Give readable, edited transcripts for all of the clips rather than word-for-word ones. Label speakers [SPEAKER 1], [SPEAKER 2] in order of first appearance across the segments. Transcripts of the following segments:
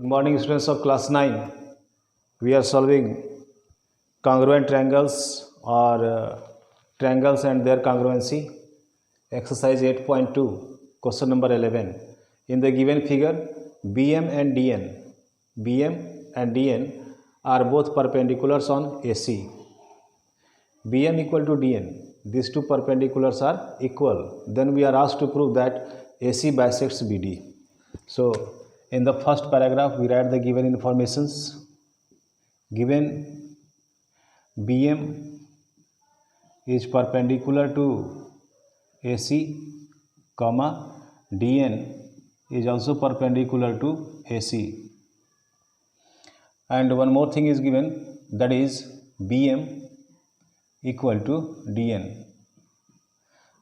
[SPEAKER 1] Good morning, students of class 9. We are solving congruent triangles or triangles and their congruency. Exercise 8.2, question number 11. In the given figure, BM and DN are both perpendiculars on AC. BM equal to DN. These two perpendiculars are equal. Then we are asked to prove that AC bisects BD. So, in the first paragraph, we write the given informations. Given BM is perpendicular to AC, comma, DN is also perpendicular to AC. And one more thing is given, that is BM equal to DN.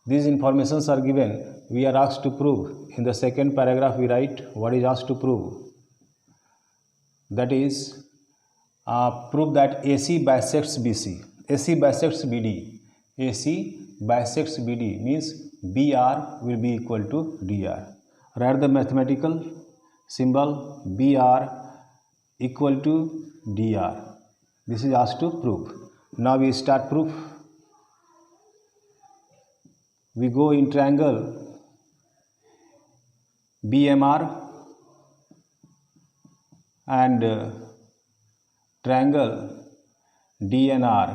[SPEAKER 1] These informations are given. We are asked to prove. In the second paragraph, we write what is asked to prove. That is, prove that AC bisects BC. AC bisects BD. AC bisects BD means BR will be equal to DR. Write the mathematical symbol BR equal to DR. This is asked to prove. Now we start proof. We go in triangle BMR and triangle DNR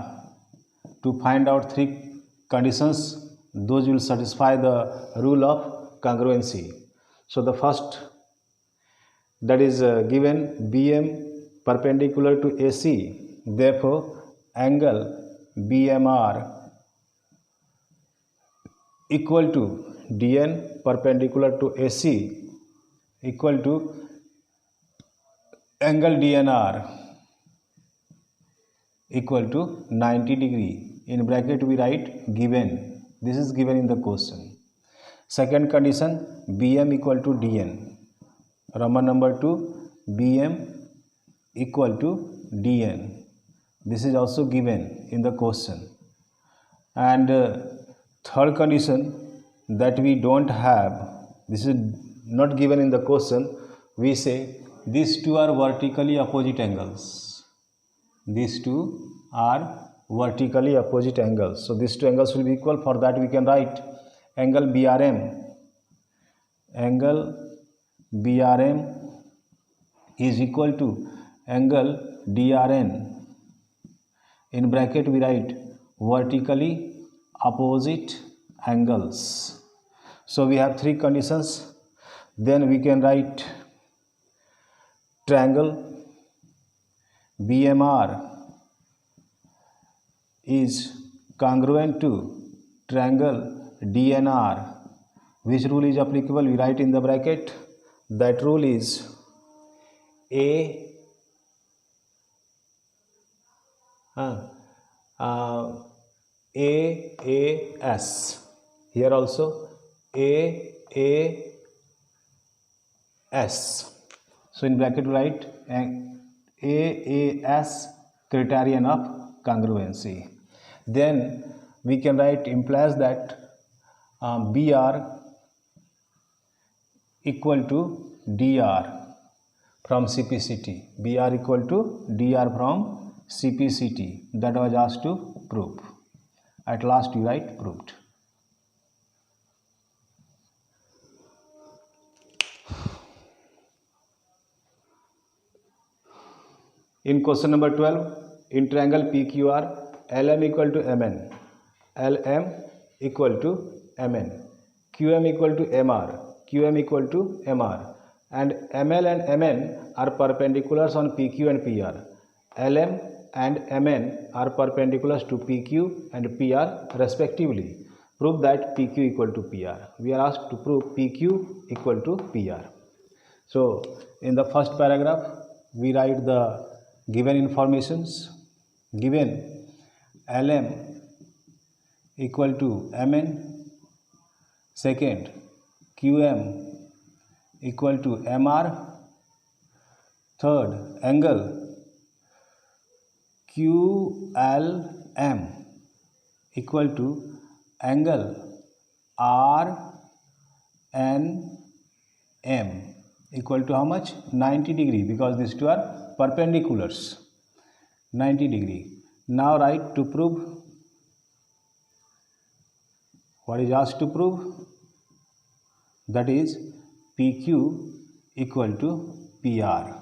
[SPEAKER 1] to find out three conditions. Those will satisfy the rule of congruency. So the first, that is given BM perpendicular to AC, therefore angle BMR equal to DN perpendicular to AC equal to angle DNR equal to 90 degree. In bracket we write given. This is given in the question. Second condition, BM equal to DN. Roman number 2, BM equal to DN. This is also given in the question. And third condition that we don't have, this is not given in the question, we say these two are vertically opposite angles. These two are vertically opposite angles. So these two angles will be equal. For that we can write angle BRM. Angle BRM is equal to angle DRN. In bracket we write vertically opposite angles. So we have three conditions. Then we can write triangle BMR is congruent to triangle DNR. Which rule is applicable? We write in the bracket. That rule is AAS. Here also AAS. So in bracket write AAS criterion of congruency. Then we can write implies that BR equal to DR from CPCT. BR equal to DR from CPCT. That was asked to prove. At last you write proved. In question number 12, in triangle PQR, LM equal to MN, LM equal to MN, QM equal to MR, QM equal to MR, and ML and MN are perpendiculars on PQ and PR. LM and MN are perpendiculars to PQ and PR respectively. Prove that PQ equal to PR. We are asked to prove PQ equal to PR. So in the first paragraph, we write the given informations. Given LM equal to MN. Second, QM equal to MR. Third, angle QLM equal to angle RNM equal to how much? 90 degree, because these two are perpendiculars. 90 degree. Now write to prove. What is asked to prove? That is PQ equal to PR.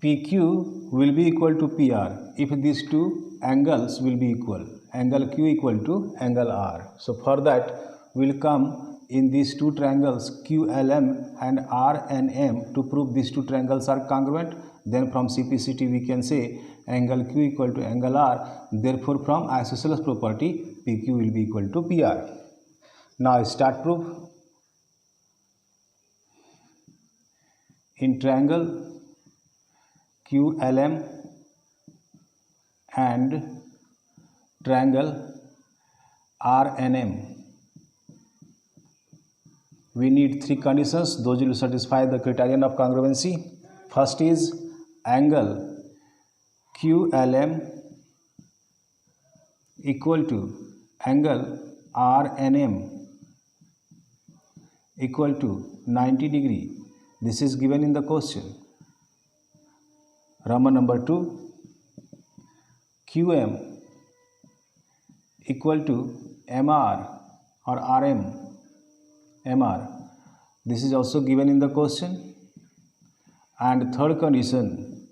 [SPEAKER 1] PQ will be equal to PR if these two angles will be equal. Angle Q equal to angle R. So for that we will come in these two triangles QLM and RNM to prove these two triangles are congruent. Then from CPCT we can say angle Q equal to angle R. Therefore from isosceles property PQ will be equal to PR. Now start proof. In triangle QLM and triangle RNM, we need three conditions. Those will satisfy the criterion of congruency. First is angle QLM equal to angle RNM equal to 90 degree. This is given in the question. Roman number 2, QM equal to MR or RM, MR. This is also given in the question. And third condition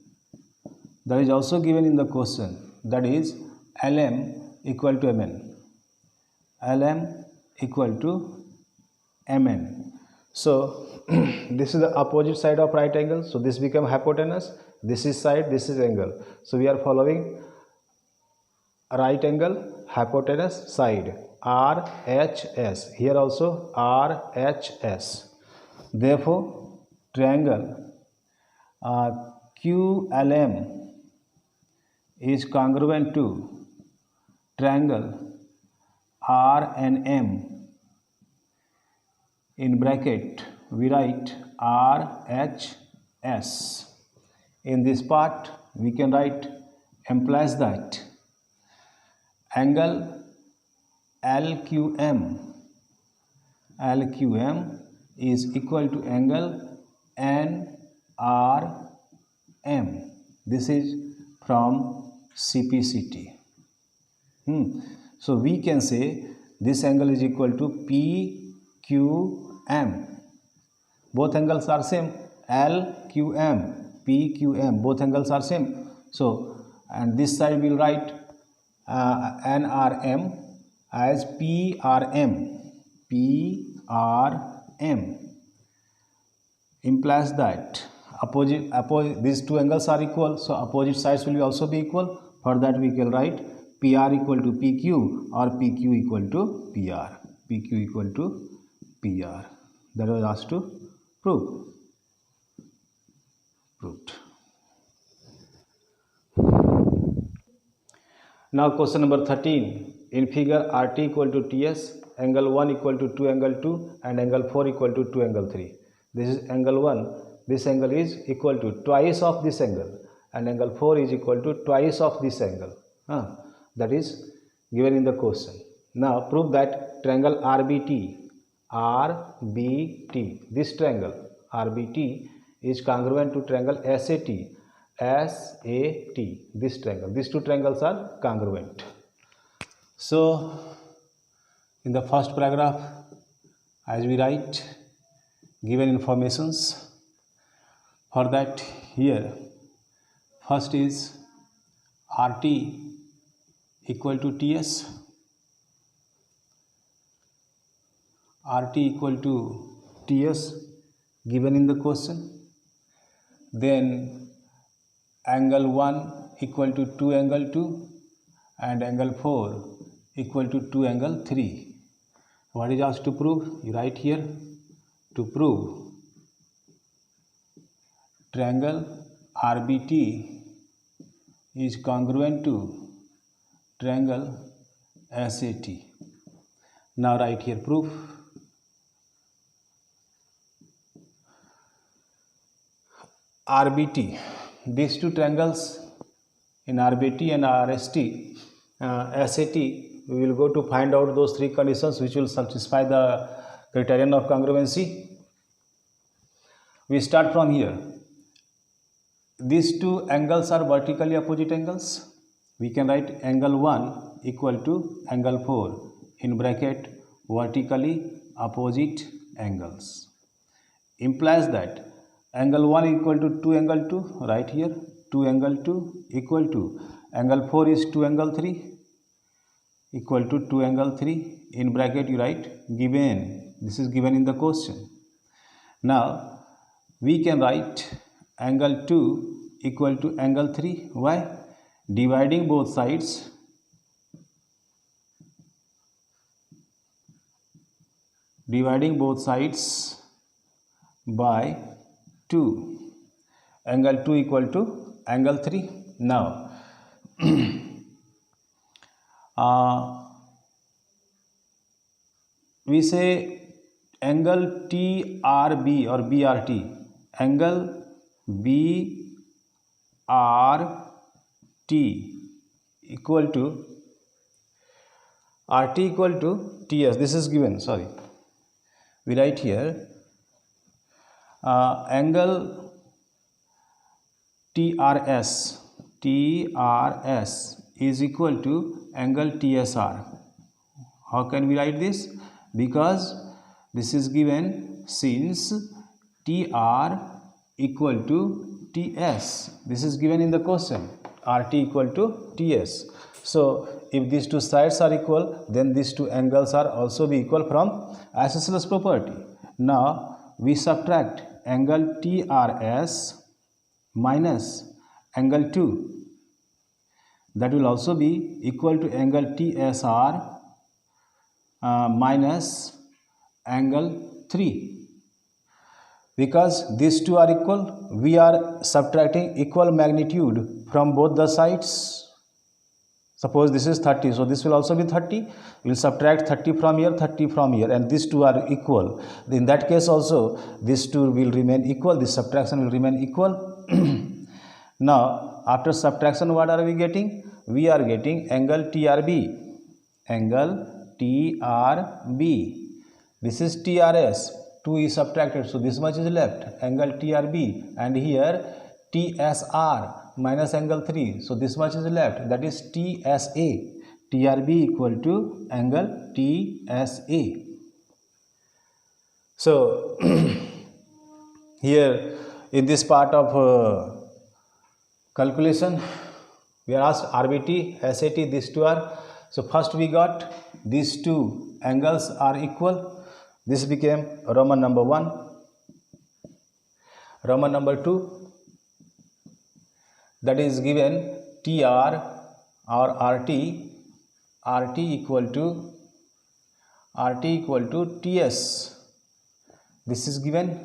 [SPEAKER 1] that is also given in the question, that is LM equal to MN. LM equal to MN. So this is the opposite side of right angle. So this become hypotenuse. This is side, this is angle. So we are following right angle, hypotenuse, side, RHS. Here also RHS. Therefore triangle QLM is congruent to triangle RNM. In bracket we write RHS. In this part we can write, implies that angle LQM is equal to angle NRM. This is from CPCT. So we can say this angle is equal to PQM. Both angles are same. LQM, PQM, both angles are same. So and this side will write NRM as PRM. PRM implies that opposite these two angles are equal, so opposite sides will also be equal. For that we can write PR equal to PQ or PQ equal to PR. PQ equal to PR. That was asked to prove. Proved. Now question number 13. In figure RT equal to TS, angle 1 equal to 2 angle 2 and angle 4 equal to 2 angle 3. This is angle 1. This angle is equal to twice of this angle and angle 4 is equal to twice of this angle. That is given in the question. Now prove that triangle RBT, this triangle RBT is congruent to triangle SAT, this triangle. These two triangles are congruent. So in the first paragraph, as we write given informations, for that here first is RT equal to TS, RT equal to TS given in the question. Then angle 1 equal to 2 angle 2 and angle 4 equal to 2 angle 3. What is asked to prove? You write here, to prove triangle RBT is congruent to triangle SAT. Now write here proof. RBT, these two triangles in RBT and RST, SAT, we will go to find out those three conditions which will satisfy the criterion of congruency. We start from here. These two angles are vertically opposite angles. We can write angle 1 equal to angle 4 in bracket vertically opposite angles. Implies that angle 1 equal to 2 angle 2, right here 2 angle 2 equal to angle 4 is 2 angle 3 equal to 2 angle 3 in bracket you write given. This is given in the question. Now we can write angle 2 equal to angle 3. Why? Dividing both sides by 2. Angle 2 equal to angle 3. Now we say angle TRB or BRT. Angle BRT equal to RT equal to TS. This is given. Sorry, we write here angle TRS is equal to angle TSR. How can we write this? Because this is given since TR equal to TS. This is given in the question. RT equal to TS. So if these two sides are equal, then these two angles are also be equal from isosceles property. Now we subtract angle TRS minus angle 2. That will also be equal to angle TSR minus angle 3. Because these two are equal, we are subtracting equal magnitude from both the sides. Suppose this is 30, so this will also be 30. We will subtract 30 from here, 30 from here, and these two are equal. In that case also, these two will remain equal. This subtraction will remain equal. Now, after subtraction, what are we getting? We are getting angle TRB. Angle TRB. This is TRS. 2 is subtracted, so this much is left. Angle TRB, and here TSR minus angle 3. So this much is left. That is TSA. TRB equal to angle TSA. So here in this part of calculation, we are asked RBT, SAT, these two are. So first we got these two angles are equal. This became Roman number 1. Roman number 2, that is given TR or RT equal to TS. This is given.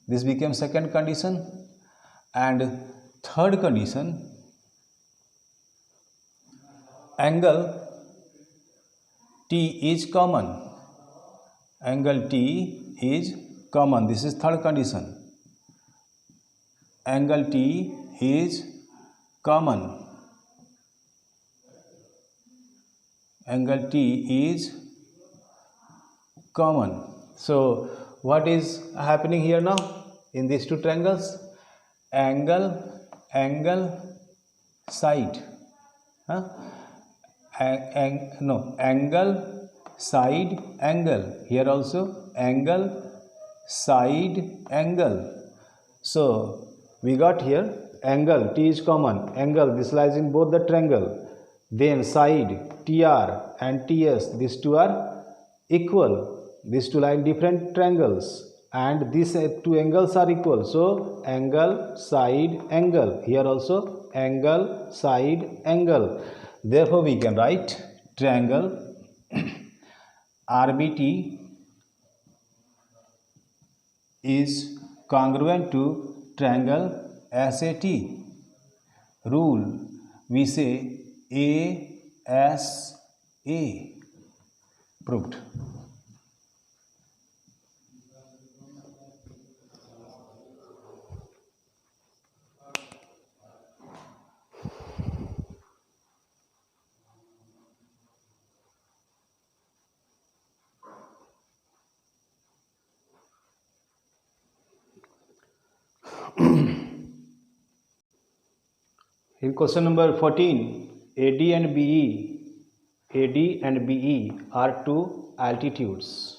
[SPEAKER 1] This became second condition. And third condition, angle T is common. Angle T is common. This is third condition. Angle T is common. Angle T is common. So what is happening here now in these two triangles? Angle, side. Angle, side, angle. Here also angle, side, angle. So we got here angle T is common. Angle, this lies in both the triangle. Then side TR and TS, these two are equal. These two lie in different triangles, and these two angles are equal. So angle, side, angle. Here also angle, side, angle. Therefore we can write triangle RBT is congruent to triangle SAT. Rule, we say ASA. Proved. In question number 14, AD and BE are two altitudes.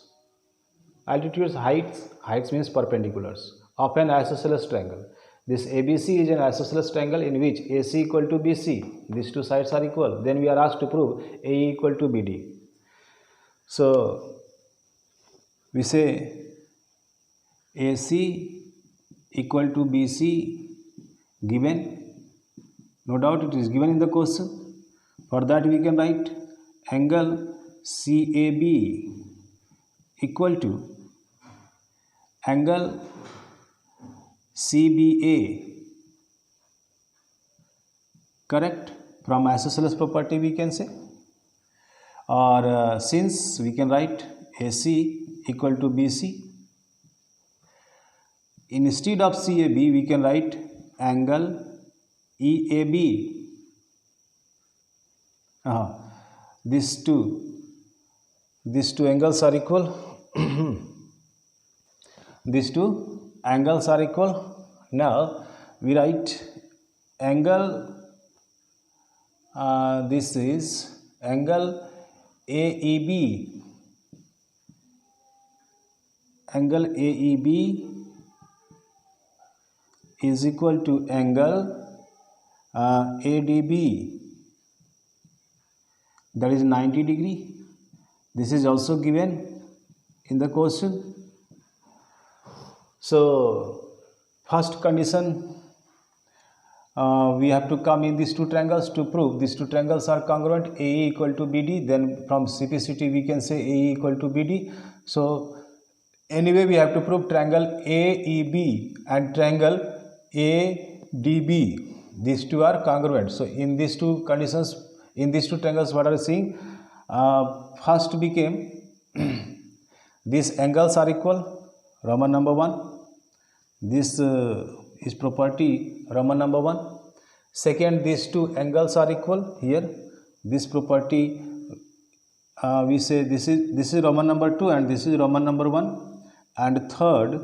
[SPEAKER 1] Altitudes, heights means perpendiculars of an isosceles triangle. This ABC is an isosceles triangle in which AC equal to BC. These two sides are equal. Then we are asked to prove AE equal to BD. So we say AC equal to BC given. No doubt it is given in the question. For that we can write angle CAB equal to angle CBA. Correct? From isosceles property we can say. Or since we can write AC equal to BC, instead of CAB we can write angle EAB. These two angles are equal. These two angles are equal. Now we write angle, this is angle AEB. Angle AEB is equal to angle ADB, that is 90 degree. This is also given in the question. So first condition, we have to come in these two triangles to prove these two triangles are congruent, AE equal to BD. Then from CPCT we can say AE equal to BD. So anyway we have to prove triangle AEB and triangle ADB. These two are congruent. So in these two conditions, in these two triangles, what are we seeing? First became these angles are equal, Roman number 1. This is property Roman number 1. Second, these two angles are equal here. This property we say this is Roman number 2 and this is Roman number 1. And third,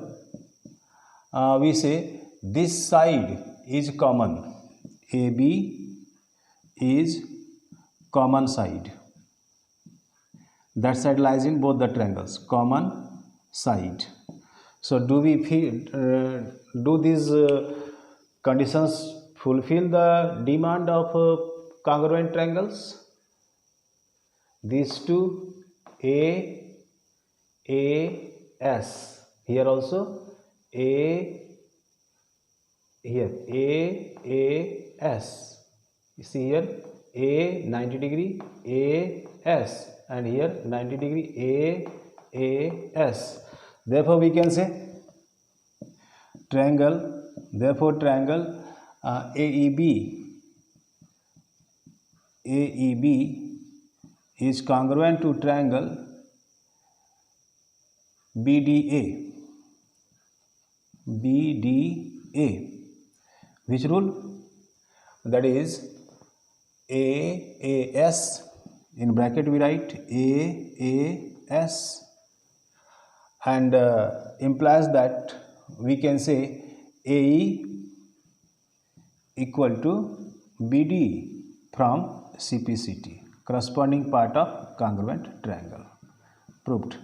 [SPEAKER 1] we say this side is common. AB is common side. That side lies in both the triangles. Common side. So do we do these conditions fulfill the demand of congruent triangles? These two AS. Here also here AS. You see here A 90 degree AS and here 90 degree AS. Therefore we can say triangle, therefore triangle AEB is congruent to triangle BDA. Which rule? That is AAS, in bracket we write AAS, and implies that we can say AE equal to BD from CPCT, corresponding part of congruent triangle. Proved.